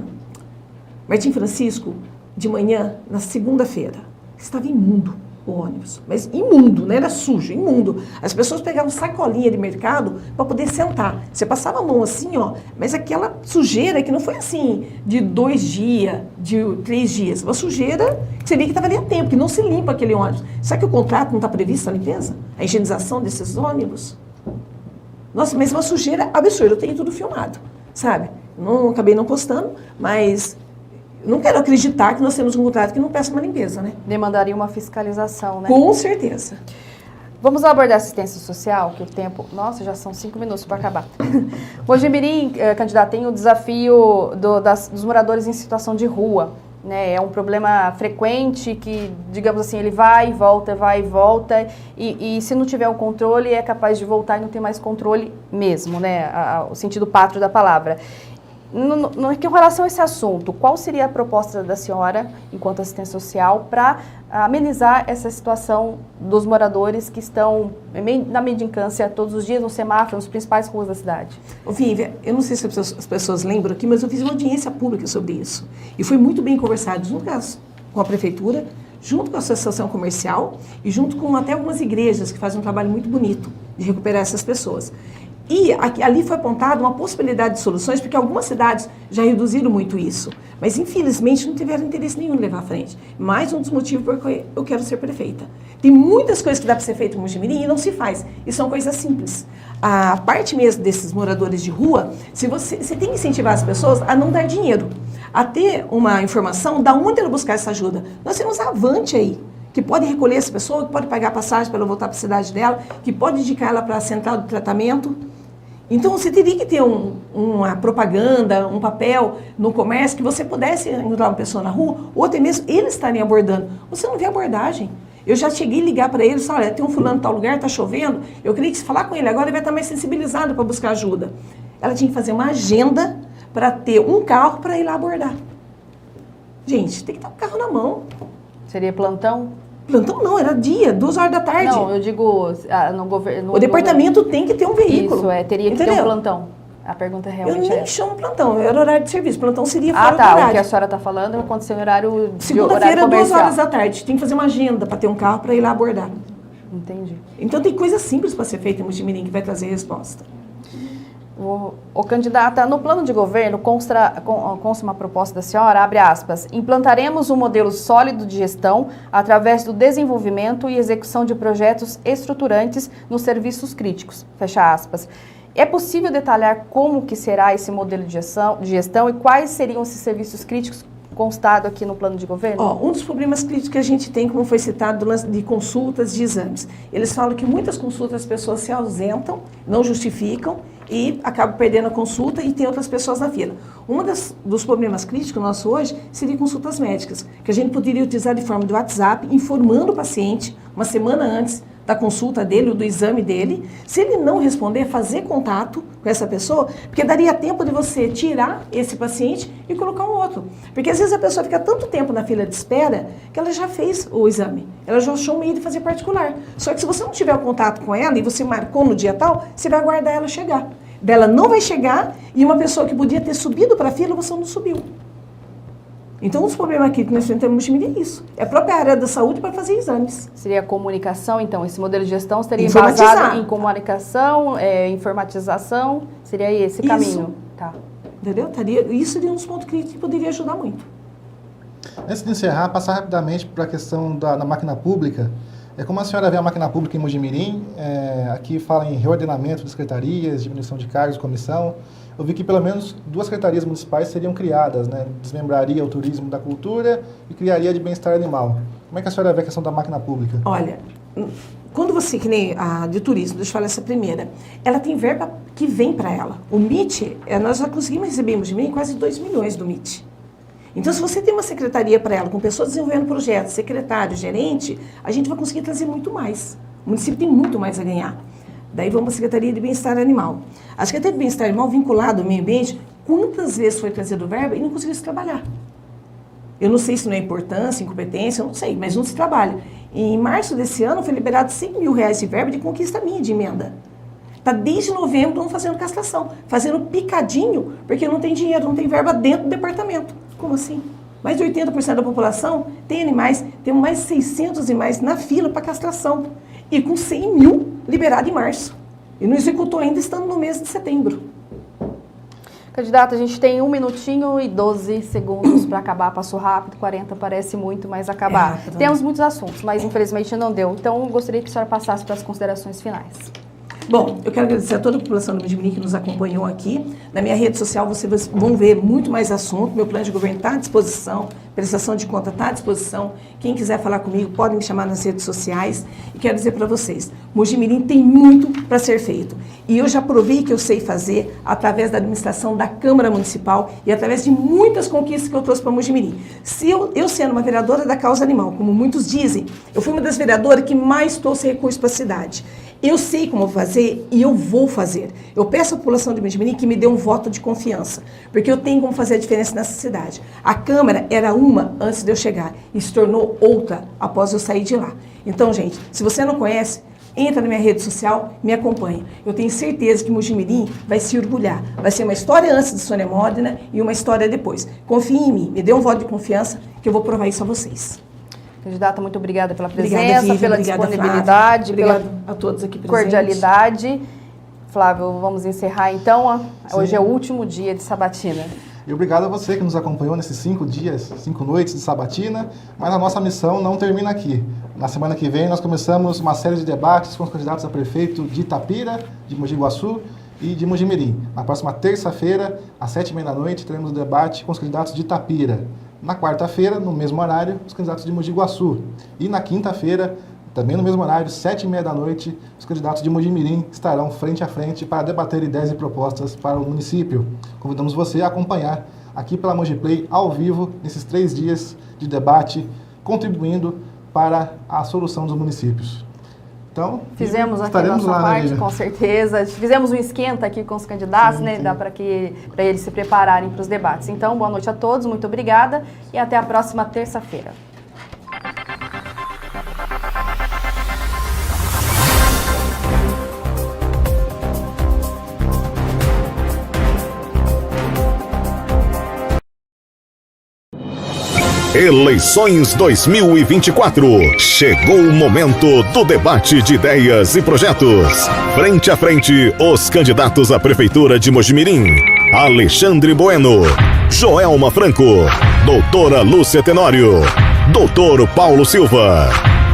Martim Francisco de manhã, na segunda-feira. Estava imundo o ônibus. Mas imundo, não era sujo, imundo. As pessoas pegavam sacolinha de mercado para poder sentar. Você passava a mão assim, ó, mas aquela sujeira que não foi assim de 2 dias, de 3 dias. Uma sujeira que você via que estava ali há tempo, que não se limpa aquele ônibus. Será que o contrato não está previsto a limpeza? A higienização desses ônibus? Nossa, mas uma sujeira absurda. Eu tenho tudo filmado, sabe? Não acabei não postando, mas não quero acreditar que nós temos um contrato que não peça uma limpeza, né? Demandaria uma fiscalização, né? Com certeza. Vamos abordar a assistência social, que o tempo... Nossa, já são 5 minutos para acabar. Mojimirim, candidato, tem o desafio dos moradores em situação de rua. Né? É um problema frequente que, digamos assim, ele vai e volta, e se não tiver o controle, é capaz de voltar e não ter mais controle mesmo, né? O sentido pátrio da palavra. Com relação a esse assunto, qual seria a proposta da senhora, enquanto assistente social, para amenizar essa situação dos moradores que estão na mendicância todos os dias no semáforo, nas principais ruas da cidade? Vívia, eu não sei se as pessoas lembram aqui, mas eu fiz uma audiência pública sobre isso. E foi muito bem conversado junto com a prefeitura, junto com a associação comercial e junto com até algumas igrejas que fazem um trabalho muito bonito de recuperar essas pessoas. E ali foi apontada uma possibilidade de soluções, porque algumas cidades já reduziram muito isso. Mas, infelizmente, não tiveram interesse nenhum em levar à frente. Mais um dos motivos porque eu quero ser prefeita. Tem muitas coisas que dá para ser feito em Mojimirim e não se faz. E são coisas simples. A parte mesmo desses moradores de rua, você tem que incentivar as pessoas a não dar dinheiro, a ter uma informação de onde ela buscar essa ajuda. Nós temos a Avante aí, que pode recolher essa pessoa, que pode pagar passagem para ela voltar para a cidade dela, que pode indicar ela para a central de tratamento. Então, você teria que ter uma propaganda, um papel no comércio que você pudesse encontrar uma pessoa na rua, ou até mesmo eles estarem abordando. Você não vê abordagem. Eu já cheguei a ligar para eles, olha, tem um fulano em tal lugar, está chovendo, eu queria que você falar com ele, agora ele vai estar mais sensibilizado para buscar ajuda. Ela tinha que fazer uma agenda para ter um carro para ir lá abordar. Gente, tem que estar com o carro na mão. Seria plantão? Plantão não, era dia, 2 horas da tarde. Não, eu digo, no governo... O departamento tem que ter um veículo. Isso, teria que ter um plantão. A pergunta é realmente eu nem chamo plantão, era horário de serviço. Plantão seria fora do horário. O que a senhora está falando aconteceu em horário de segunda-feira, horário 2 horas da tarde. Tem que fazer uma agenda para ter um carro para ir lá abordar. Entendi. Então tem coisa simples para ser feita em Mojimirim que vai trazer resposta. O candidata, no plano de governo, consta uma proposta da senhora, abre aspas, implantaremos um modelo sólido de gestão através do desenvolvimento e execução de projetos estruturantes nos serviços críticos, fecha aspas. É possível detalhar como que será esse modelo de gestão e quais seriam esses serviços críticos constado aqui no plano de governo? Um dos problemas críticos que a gente tem, como foi citado, de consultas, de exames. Eles falam que muitas consultas as pessoas se ausentam, não justificam e acabam perdendo a consulta e tem outras pessoas na fila. Dos problemas críticos nosso hoje seria consultas médicas, que a gente poderia utilizar de forma do WhatsApp, informando o paciente uma semana antes da consulta dele ou do exame dele. Se ele não responder, fazer contato com essa pessoa, porque daria tempo de você tirar esse paciente e colocar um outro. Porque às vezes a pessoa fica tanto tempo na fila de espera que ela já fez o exame, ela já achou um meio de fazer particular. Só que se você não tiver o contato com ela e você marcou no dia tal, você vai aguardar ela chegar. Dela não vai chegar e uma pessoa que podia ter subido para a fila, você não subiu. Então, os problemas aqui que nós temos no time é isso. É a própria área da saúde para fazer exames. Seria a comunicação, então? Esse modelo de gestão seria embasado em comunicação, informatização? Seria esse caminho? Tá. Entendeu? Isso seria um dos pontos críticos que poderia ajudar muito. Antes de encerrar, passar rapidamente para a questão da máquina pública. Como a senhora vê a máquina pública em Mojimirim, aqui fala em reordenamento de secretarias, diminuição de cargos, comissão. Eu vi que pelo menos 2 secretarias municipais seriam criadas, né? Desmembraria o turismo da cultura e criaria de bem-estar animal. Como é que a senhora vê a questão da máquina pública? Olha, quando você, que nem a de turismo, deixa eu falar essa primeira, ela tem verba que vem para ela. O MIT, nós já conseguimos receber em Mojimirim quase 2 milhões do MIT. Então, se você tem uma secretaria para ela, com pessoas desenvolvendo projetos, secretário, gerente, a gente vai conseguir trazer muito mais. O município tem muito mais a ganhar. Daí vamos para a Secretaria de Bem-Estar Animal. A Secretaria de Bem-Estar Animal, vinculada ao meio ambiente, quantas vezes foi trazido verba e não conseguiu se trabalhar? Eu não sei se não é importância, incompetência, eu não sei, mas não se trabalha. Em março desse ano foi liberado R$100 mil de verba de conquista minha de emenda. Está desde novembro fazendo castração, fazendo picadinho, porque não tem dinheiro, não tem verba dentro do departamento. Como assim? Mais de 80% da população tem animais, tem mais de 600 animais na fila para castração. E com 100 mil liberado em março. E não executou ainda, estando no mês de setembro. Candidata, a gente tem 1 minutinho e 12 segundos para acabar. Passou rápido, 40 parece muito, mas acabar. Temos muitos assuntos, mas infelizmente não deu. Então, gostaria que a senhora passasse para as considerações finais. Bom, eu quero agradecer a toda a população do Mojimirim que nos acompanhou aqui. Na minha rede social vocês vão ver muito mais assunto. Meu plano de governo está à disposição. Prestação de conta está à disposição. Quem quiser falar comigo, pode me chamar nas redes sociais. E quero dizer para vocês, Mojimirim tem muito para ser feito. E eu já provei que eu sei fazer através da administração da Câmara Municipal e através de muitas conquistas que eu trouxe para Mojimirim. Se eu sendo uma vereadora da causa animal, como muitos dizem, eu fui uma das vereadoras que mais trouxe recursos para a cidade. Eu sei como fazer e eu vou fazer. Eu peço à população de Mojimirim que me dê um voto de confiança, porque eu tenho como fazer a diferença nessa cidade. A Câmara era uma antes de eu chegar e se tornou outra após eu sair de lá. Então, gente, se você não conhece, entra na minha rede social, me acompanha. Eu tenho certeza que Mojimirim vai se orgulhar. Vai ser uma história antes de Sônia Modena e uma história depois. Confie em mim, me dê um voto de confiança que eu vou provar isso a vocês. Candidata, muito obrigada pela presença, Obrigada, Vivian, pela obrigada, disponibilidade, Flávia. pela a todos aqui presentes. cordialidade. Flávio, vamos encerrar então. Hoje é o último dia de sabatina. E obrigado a você que nos acompanhou nesses 5 dias, 5 noites de sabatina, mas a nossa missão não termina aqui. Na semana que vem nós começamos uma série de debates com os candidatos a prefeito de Itapira, de Mogi Guaçu e de Mojimirim. Na próxima terça-feira, às 19h30, teremos um debate com os candidatos de Itapira. Na quarta-feira, no mesmo horário, os candidatos de Mogi Guaçu. E na quinta-feira, também no mesmo horário, 19h30, os candidatos de Mojimirim estarão frente a frente para debater ideias e propostas para o município. Convidamos você a acompanhar aqui pela Mogiplay, ao vivo, nesses 3 dias de debate, contribuindo para a solução dos municípios. Então, fizemos aqui a nossa parte, com certeza. Fizemos um esquenta aqui com os candidatos, sim, né? Sim. Dá para eles se prepararem para os debates. Então, boa noite a todos, muito obrigada e até a próxima terça-feira. Eleições 2024. Chegou o momento do debate de ideias e projetos. Frente a frente, os candidatos à Prefeitura de Mojimirim: Alexandre Bueno, Joelma Franco, Doutora Lúcia Tenório, Doutor Paulo Silva,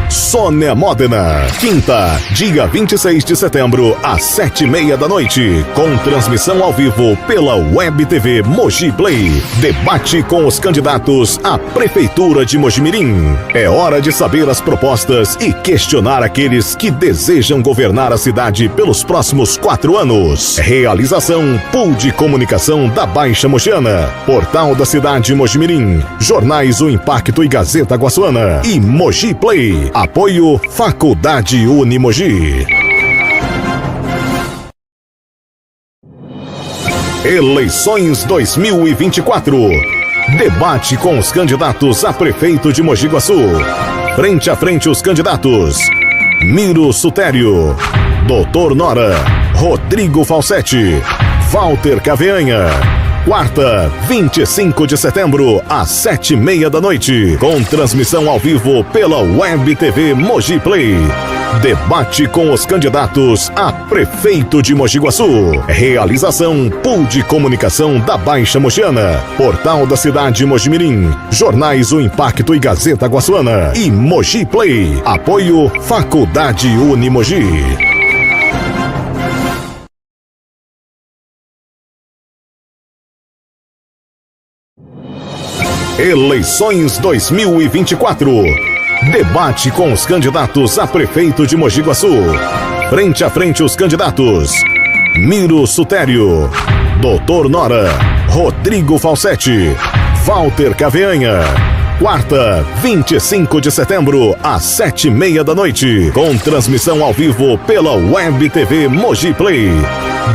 Sônia Modena. Quinta, dia 26 de setembro, às 19h30, com transmissão ao vivo pela Web TV Mogi Play. Debate com os candidatos à Prefeitura de Mojimirim. É hora de saber as propostas e questionar aqueles que desejam governar a cidade pelos próximos 4 anos. Realização: Pool de Comunicação da Baixa Mogiana, Portal da Cidade Mojimirim, Jornais O Impacto e Gazeta Guaçuana e Mogi Play. Apoio Faculdade Unimogi. Eleições 2024. Debate com os candidatos a prefeito de Mogi Guaçu. Frente a frente os candidatos: Miro Sutério, Doutor Nora, Rodrigo Falsetti, Walter Caveanha. Quarta, 25 de setembro, às 19h30, com transmissão ao vivo pela Web TV Mogi Play. Debate com os candidatos a prefeito de Mogi Guaçu. Realização: Pool de Comunicação da Baixa Mogiana, Portal da Cidade Mojimirim, Jornais O Impacto e Gazeta Guaçuana e Mogi Play. Apoio Faculdade Unimogi. Eleições 2024. Debate com os candidatos a prefeito de Mogi Guaçu. Frente a frente os candidatos: Miro Sutério, Doutor Nora, Rodrigo Falsetti, Walter Caveanha. Quarta, 25 de setembro, às 19h30, com transmissão ao vivo pela Web TV Mogi Play.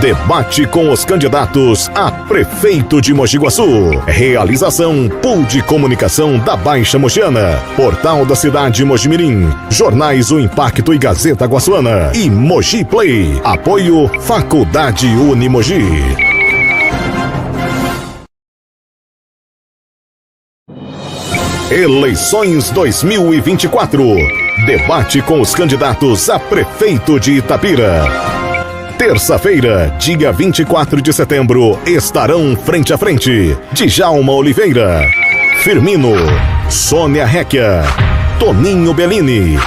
Debate com os candidatos a prefeito de Mogi Guaçu. Realização: Pool de Comunicação da Baixa Mogiana, Portal da Cidade Mojimirim, Jornais O Impacto e Gazeta Guaçuana e Mogi Play. Apoio Faculdade Unimogi. Eleições 2024. Debate com os candidatos a prefeito de Itapira. Terça-feira, dia 24 de setembro, estarão frente a frente Djalma Oliveira, Firmino, Sônia Réquia, Toninho Bellini,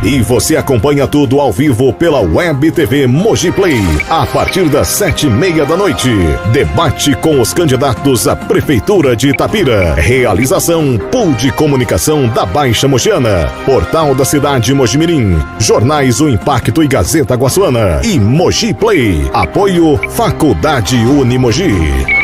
E você acompanha tudo ao vivo pela Web TV Mogi Play, a partir das 7h30 da noite. Debate com os candidatos à Prefeitura de Itapira. Realização Pool de Comunicação da Baixa Mogiana, Portal da Cidade Mojimirim, Jornais O Impacto e Gazeta Guaçuana e Mogi Play. Apoio Faculdade Unimogi.